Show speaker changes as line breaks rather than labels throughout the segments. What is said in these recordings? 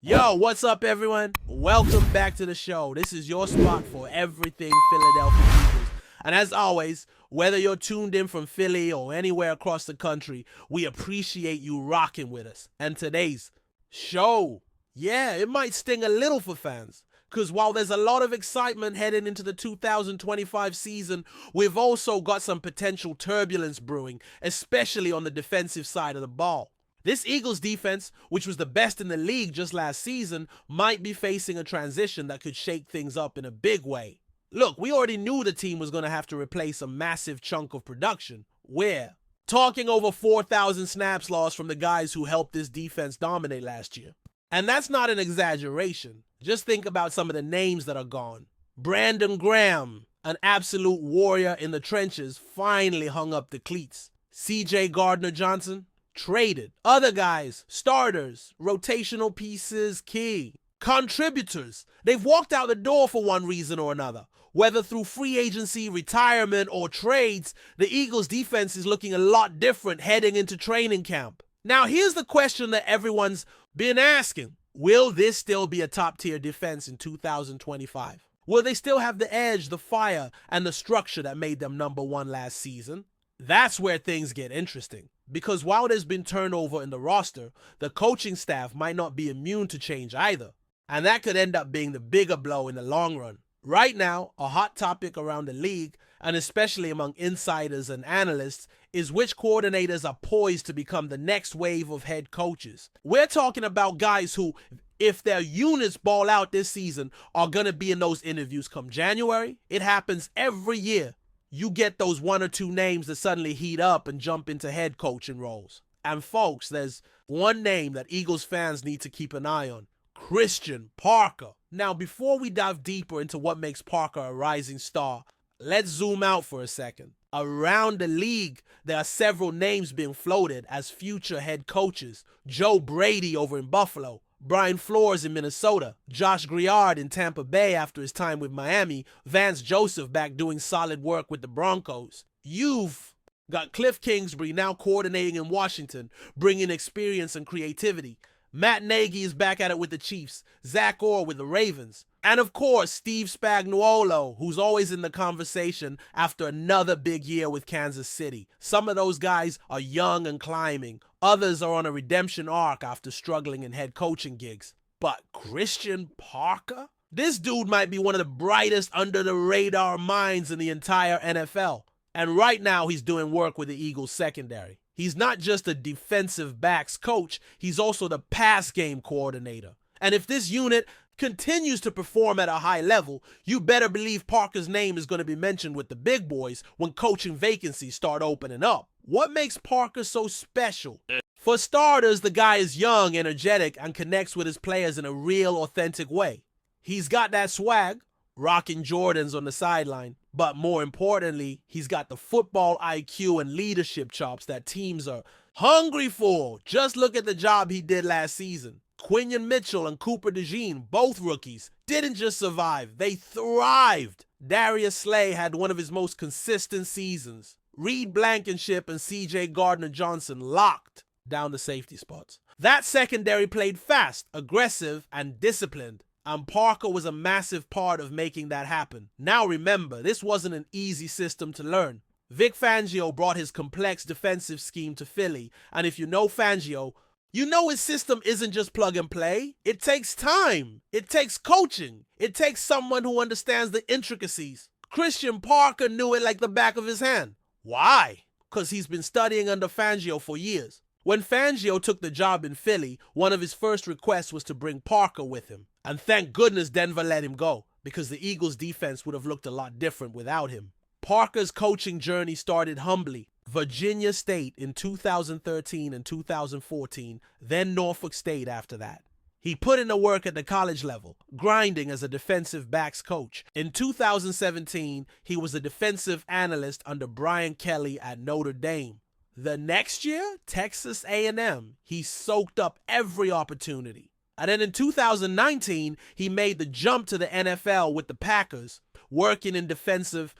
Yo, what's up, everyone? Welcome back to the show. This is your spot for everything Philadelphia Eagles. And as always, whether you're tuned in from Philly or anywhere across the country, we appreciate you rocking with us. And today's show, yeah, it might sting a little for fans. Because while there's a lot of excitement heading into the 2025 season, we've also got some potential turbulence brewing, especially on the defensive side of the ball. This Eagles defense, which was the best in the league just last season, might be facing a transition that could shake things up in a big way. Look, we already knew the team was going to have to replace a massive chunk of production. We're talking over 4,000 snaps lost from the guys who helped this defense dominate last year. And that's not an exaggeration. Just think about some of the names that are gone. Brandon Graham, an absolute warrior in the trenches, finally hung up the cleats. CJ Gardner-Johnson, traded. Other guys, starters, rotational pieces, key. Contributors, they've walked out the door for one reason or another. Whether through free agency, retirement, or trades, the Eagles defense is looking a lot different heading into training camp. Now here's the question that everyone's been asking. Will this still be a top-tier defense in 2025? Will they still have the edge, the fire, and the structure that made them number one last season? That's where things get interesting. Because while there's been turnover in the roster, the coaching staff might not be immune to change either. And that could end up being the bigger blow in the long run. Right now, a hot topic around the league, and especially among insiders and analysts, is which coordinators are poised to become the next wave of head coaches. We're talking about guys who, if their units ball out this season, are going to be in those interviews come January. It happens every year. You get those one or two names that suddenly heat up and jump into head coaching roles. And folks, there's one name that Eagles fans need to keep an eye on. Christian Parker. Now, before we dive deeper into what makes Parker a rising star, let's zoom out for a second. Around the league, there are several names being floated as future head coaches. Joe Brady over in Buffalo, Brian Flores in Minnesota, Josh Griard in Tampa Bay after his time with Miami, Vance Joseph back doing solid work with the Broncos. You've got Cliff Kingsbury now coordinating in Washington, bringing experience and creativity. Matt Nagy is back at it with the Chiefs, Zach Orr with the Ravens. And of course, Steve Spagnuolo, who's always in the conversation after another big year with Kansas City. Some of those guys are young and climbing. Others are on a redemption arc after struggling in head coaching gigs. But Christian Parker? This dude might be one of the brightest under-the-radar minds in the entire NFL. And right now, he's doing work with the Eagles secondary. He's not just a defensive backs coach, he's also the pass game coordinator. And if this unit continues to perform at a high level, you better believe Parker's name is going to be mentioned with the big boys when coaching vacancies start opening up. What makes Parker so special? For starters, the guy is young, energetic, and connects with his players in a real, authentic way. He's got that swag, rocking Jordans on the sideline, but more importantly, he's got the football IQ and leadership chops that teams are hungry for. Just look at the job he did last season. Quinion Mitchell and Cooper DeJean, both rookies, didn't just survive, they thrived. Darius Slay had one of his most consistent seasons. Reed Blankenship and CJ Gardner-Johnson locked down the safety spots. That secondary played fast, aggressive, and disciplined. And Parker was a massive part of making that happen. Now remember, this wasn't an easy system to learn. Vic Fangio brought his complex defensive scheme to Philly, and if you know Fangio, you know his system isn't just plug and play. It takes time. It takes coaching. It takes someone who understands the intricacies. Christian Parker knew it like the back of his hand. Why? Because he's been studying under Fangio for years. When Fangio took the job in Philly, one of his first requests was to bring Parker with him. And thank goodness Denver let him go, because the Eagles' defense would have looked a lot different without him. Parker's coaching journey started humbly. Virginia State in 2013 and 2014, then Norfolk State after that. He put in the work at the college level, grinding as a defensive backs coach. In 2017, he was a defensive analyst under Brian Kelly at Notre Dame. The next year, Texas A&M, he soaked up every opportunity. And then in 2019, he made the jump to the NFL with the Packers, working in defensive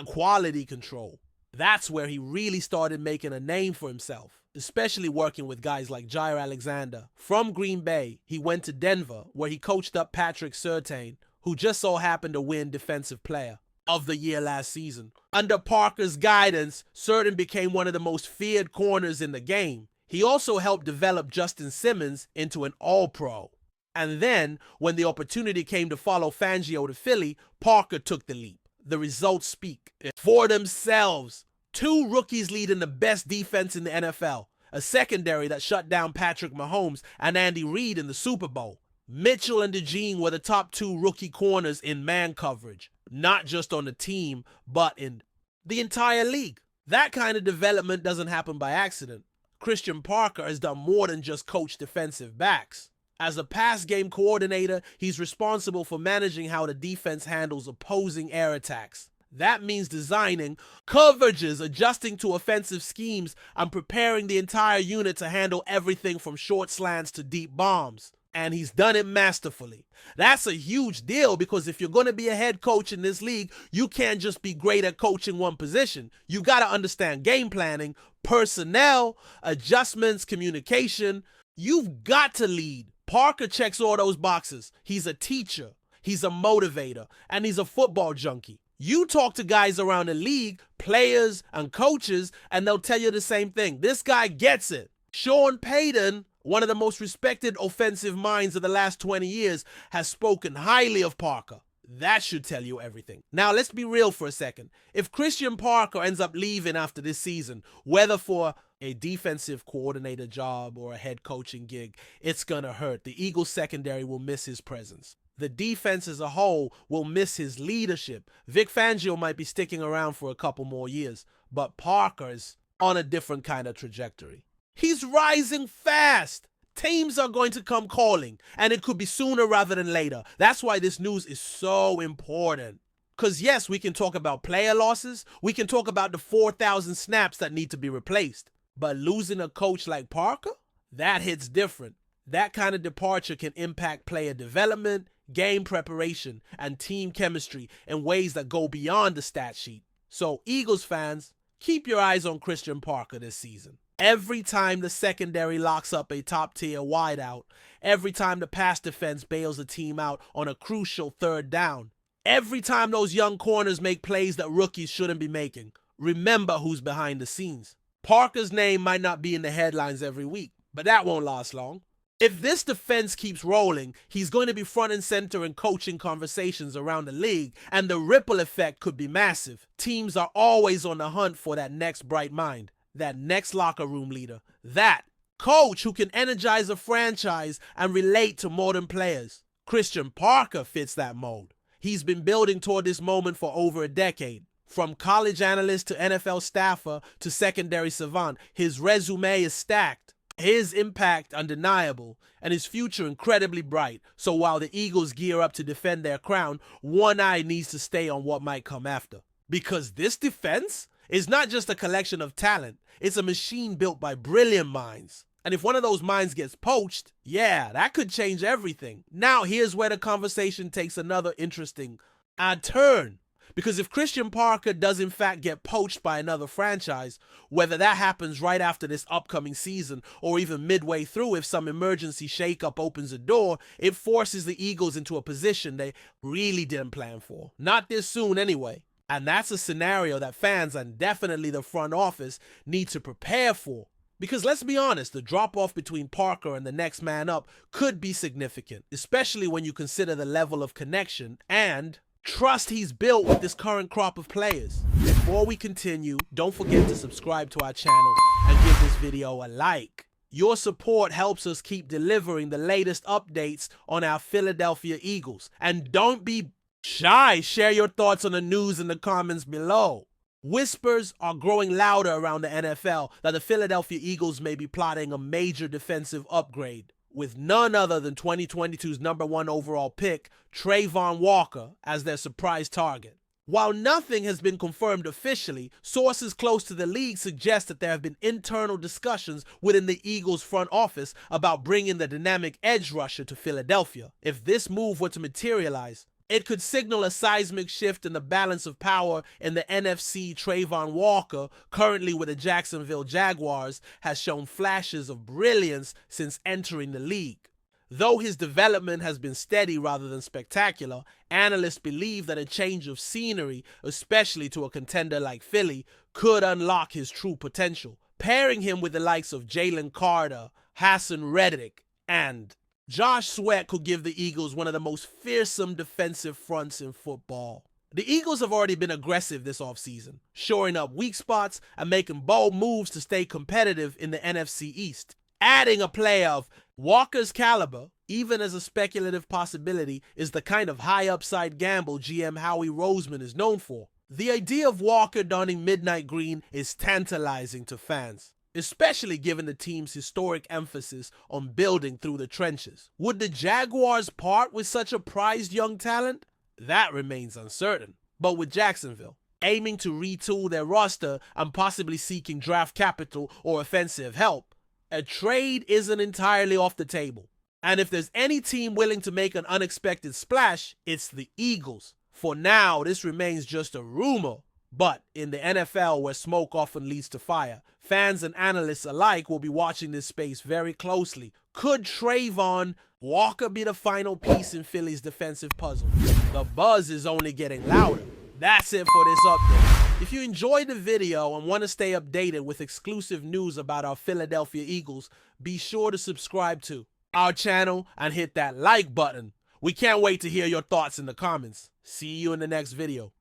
quality control. That's where he really started making a name for himself. especially working with guys like Jair Alexander. From Green Bay, he went to Denver, where he coached up Patrick Surtain, who just so happened to win Defensive Player of the Year last season. Under Parker's guidance, Surtain became one of the most feared corners in the game. He also helped develop Justin Simmons into an All-Pro. And then, when the opportunity came to follow Fangio to Philly, Parker took the leap. The results speak for themselves. 2 rookies leading the best defense in the NFL. A secondary that shut down Patrick Mahomes and Andy Reid in the Super Bowl. Mitchell and DeJean were the top 2 rookie corners in man coverage. Not just on the team, but in the entire league. That kind of development doesn't happen by accident. Christian Parker has done more than just coach defensive backs. As a pass game coordinator, he's responsible for managing how the defense handles opposing air attacks. That means designing coverages, adjusting to offensive schemes, and preparing the entire unit to handle everything from short slants to deep bombs. And he's done it masterfully. That's a huge deal, because if you're going to be a head coach in this league, you can't just be great at coaching one position. You got to understand game planning, personnel, adjustments, communication. You've got to lead. Parker checks all those boxes. He's a teacher, he's a motivator, and he's a football junkie. You talk to guys around the league, players and coaches, and they'll tell you the same thing. This guy gets it. Sean Payton, one of the most respected offensive minds of the last 20 years, has spoken highly of Parker. That should tell you everything. Now, let's be real for a second. If Christian Parker ends up leaving after this season, whether for a defensive coordinator job or a head coaching gig, it's gonna hurt. The Eagles secondary will miss his presence. The defense as a whole will miss his leadership. Vic Fangio might be sticking around for a couple more years, but Parker's on a different kind of trajectory. He's rising fast. Teams are going to come calling, and it could be sooner rather than later. That's why this news is so important. Because yes, we can talk about player losses. We can talk about the 4,000 snaps that need to be replaced. But losing a coach like Parker, that hits different. That kind of departure can impact player development, game preparation, and team chemistry in ways that go beyond the stat sheet. So Eagles fans, keep your eyes on Christian Parker this season. Every time the secondary locks up a top-tier wideout, every time the pass defense bails a team out on a crucial third down, every time those young corners make plays that rookies shouldn't be making, remember who's behind the scenes. Parker's name might not be in the headlines every week, but that won't last long. If this defense keeps rolling, he's going to be front and center in coaching conversations around the league, and the ripple effect could be massive. Teams are always on the hunt for that next bright mind, that next locker room leader, that coach who can energize a franchise and relate to modern players. Christian Parker fits that mold. He's been building toward this moment for over a decade. From college analyst to NFL staffer to secondary savant, his resume is stacked. His impact undeniable, and his future incredibly bright. So while the Eagles gear up to defend their crown, one eye needs to stay on what might come after. Because this defense is not just a collection of talent, it's a machine built by brilliant minds. And if one of those minds gets poached, yeah, that could change everything. Now here's where the conversation takes another interesting turn. Because if Christian Parker does in fact get poached by another franchise, whether that happens right after this upcoming season or even midway through if some emergency shakeup opens a door, it forces the Eagles into a position they really didn't plan for. Not this soon anyway. And that's a scenario that fans and definitely the front office need to prepare for. Because let's be honest, the drop-off between Parker and the next man up could be significant, especially when you consider the level of connection and trust he's built with this current crop of players. Before we continue, don't forget to subscribe to our channel and give this video a like. Your support helps us keep delivering the latest updates on our Philadelphia Eagles. And don't be shy, share your thoughts on the news in the comments below. Whispers are growing louder around the NFL that the Philadelphia Eagles may be plotting a major defensive upgrade, with none other than 2022's #1 overall pick, TRAVON Walker, as their surprise target. While nothing has been confirmed officially, sources close to the league suggest that there have been internal discussions within the Eagles front office about bringing the dynamic edge rusher to Philadelphia. If this move were to materialize, It could signal a seismic shift in the balance of power in the NFC. TRAVON Walker, currently with the Jacksonville Jaguars, has shown flashes of brilliance since entering the league. Though his development has been steady rather than spectacular, analysts believe that a change of scenery, especially to a contender like Philly, could unlock his true potential, pairing him with the likes of Jalen Carter, Hassan Reddick, and Josh Sweat could give the Eagles one of the most fearsome defensive fronts in football. The Eagles have already been aggressive this offseason, shoring up weak spots and making bold moves to stay competitive in the NFC East. Adding a player of Walker's caliber, even as a speculative possibility, is the kind of high upside gamble GM Howie Roseman is known for. The idea of Walker donning midnight green is tantalizing to fans, especially given the team's historic emphasis on building through the trenches. Would the Jaguars part with such a prized young talent? That remains uncertain. But with Jacksonville aiming to retool their roster and possibly seeking draft capital or offensive help, a trade isn't entirely off the table. And if there's any team willing to make an unexpected splash, it's the Eagles. For now, this remains just a rumor. But in the NFL, where smoke often leads to fire, fans and analysts alike will be watching this space very closely. Could TRAVON Walker be the final piece in Philly's defensive puzzle? The buzz is only getting louder. That's it for this update. If you enjoyed the video and want to stay updated with exclusive news about our Philadelphia Eagles, be sure to subscribe to our channel and hit that like button. We can't wait to hear your thoughts in the comments. See you in the next video.